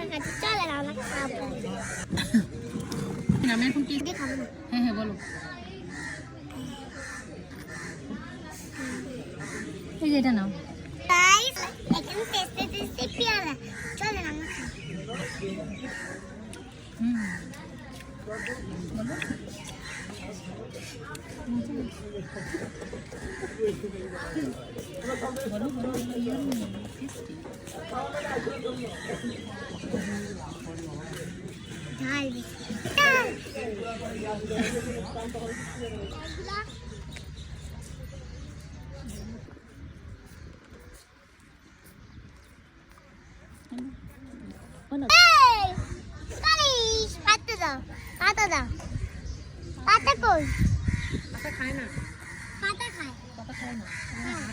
একা খাচ্ছি, চলে না আমরা খাবো। আমি এখন কি খাবো না। হ্যাঁ হ্যাঁ বলো। এই যে এটা নাও। গাইস এখানে টেস্টে টেস্টে পেয়ারা, চলে না আমরা খাবো। বলো। বলো বলো ঝাল বেশি। এই, কালিশ, পাতা দাও, পাতা দাও। পাতা কই? খায় না, পাতা খায়। কথা খায় না। হ্যাঁ।